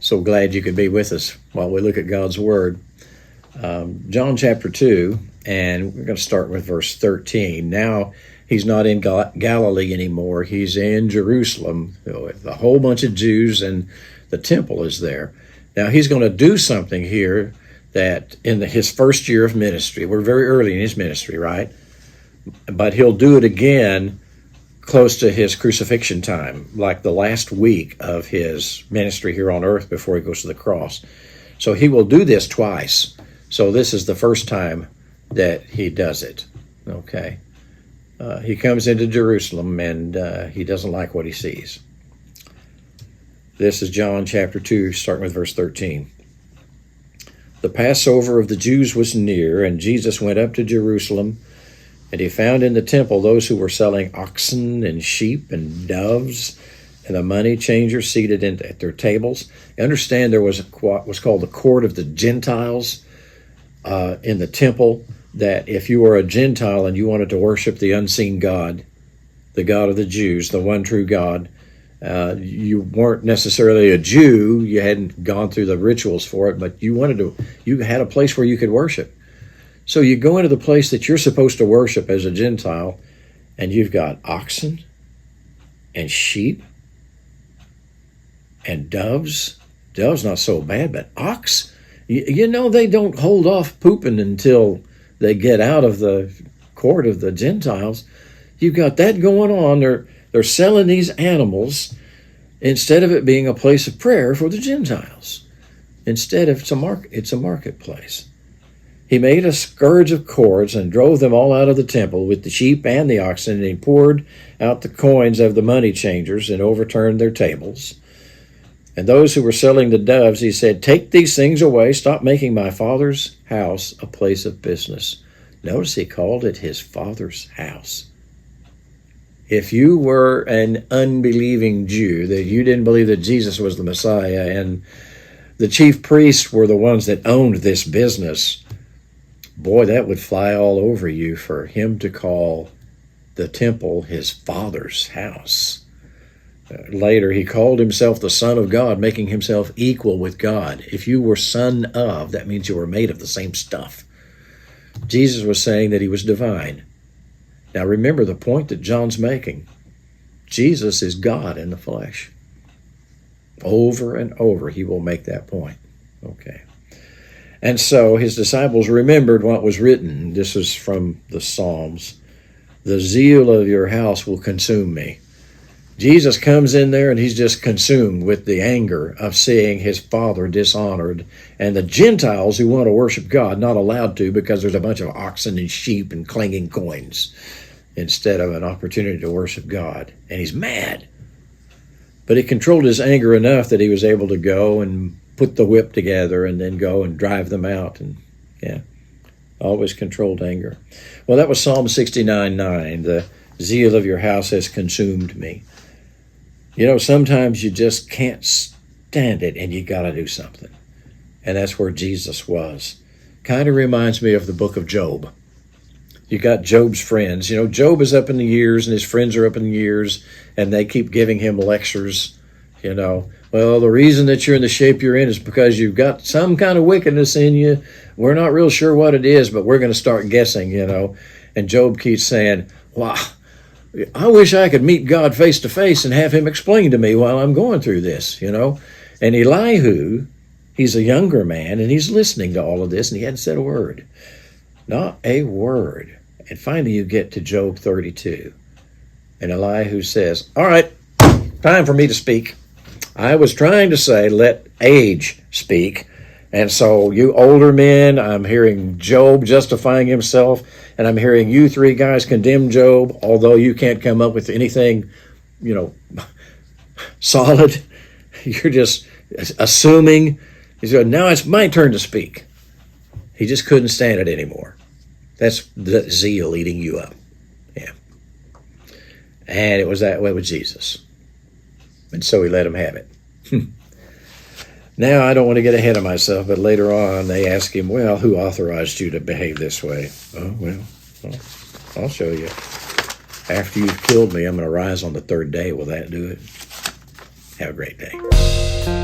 So glad you could be with us while we look at God's Word. John chapter 2, and we're going to start with verse 13. Now, he's not in Galilee anymore. He's in Jerusalem with a whole bunch of Jews, and the temple is there. Now, he's going to do something here that in his first year of ministry, we're very early in his ministry, right? But he'll do it again close to his crucifixion time, like the last week of his ministry here on earth before he goes to the cross. So he will do this twice. So this is the first time that he does it. Okay. He comes into Jerusalem and he doesn't like what he sees. This is John chapter 2, starting with verse 13. The Passover of the Jews was near, and Jesus went up to Jerusalem, and he found in the temple those who were selling oxen and sheep and doves, and the money changers seated at their tables. You understand there was what was called the court of the Gentiles in the temple, that if you were a Gentile and you wanted to worship the unseen God, the God of the Jews, the one true God, you weren't necessarily a Jew, you hadn't gone through the rituals for it, but you had a place where you could worship. So you go into the place that you're supposed to worship as a Gentile, and you've got oxen and sheep and doves. Doves not so bad, but ox, you know they don't hold off pooping until they get out of the court of the Gentiles. You've got that going on. They're selling these animals instead of it being a place of prayer for the Gentiles. Instead, it's a marketplace. He made a scourge of cords and drove them all out of the temple with the sheep and the oxen, and he poured out the coins of the money changers and overturned their tables. And those who were selling the doves, he said, "Take these things away. Stop making my Father's house a place of business." Notice he called it his Father's house. If you were an unbelieving Jew, that you didn't believe that Jesus was the Messiah, and the chief priests were the ones that owned this business, boy, that would fly all over you for him to call the temple his Father's house. Later, he called himself the Son of God, making himself equal with God. If you were son of, that means you were made of the same stuff. Jesus was saying that he was divine. Now remember the point that John's making. Jesus is God in the flesh. Over and over he will make that point. Okay. And so his disciples remembered what was written. This is from the Psalms. The zeal of your house will consume me. Jesus comes in there and he's just consumed with the anger of seeing his Father dishonored, and the Gentiles who want to worship God not allowed to because there's a bunch of oxen and sheep and clanging coins instead of an opportunity to worship God. And he's mad. But he controlled his anger enough that he was able to go and put the whip together and then go and drive them out. And always controlled anger. Well, that was Psalm 69:9. The zeal of your house has consumed me. You know, sometimes you just can't stand it and you got to do something. And that's where Jesus was. Kind of reminds me of the book of Job. You got Job's friends. You know, Job is up in the years and his friends are up in the years, and they keep giving him lectures. You know, well, the reason that you're in the shape you're in is because you've got some kind of wickedness in you. We're not real sure what it is, but we're going to start guessing, you know. And Job keeps saying, wow, I wish I could meet God face to face and have him explain to me while I'm going through this, you know. And Elihu, he's a younger man, and he's listening to all of this, and he hadn't said a word. Not a word. And finally you get to Job 32. And Elihu says, all right, time for me to speak. I was trying to say, let age speak. And so you older men, I'm hearing Job justifying himself, and I'm hearing you three guys condemn Job, although you can't come up with anything, you know, solid. You're just assuming. He said, now it's my turn to speak. He just couldn't stand it anymore. That's the zeal eating you up. Yeah. And it was that way with Jesus. And so he let him have it. Now, I don't want to get ahead of myself, but later on they ask him, well, who authorized you to behave this way? Oh, well, I'll show you. After you've killed me, I'm going to rise on the third day. Will that do it? Have a great day.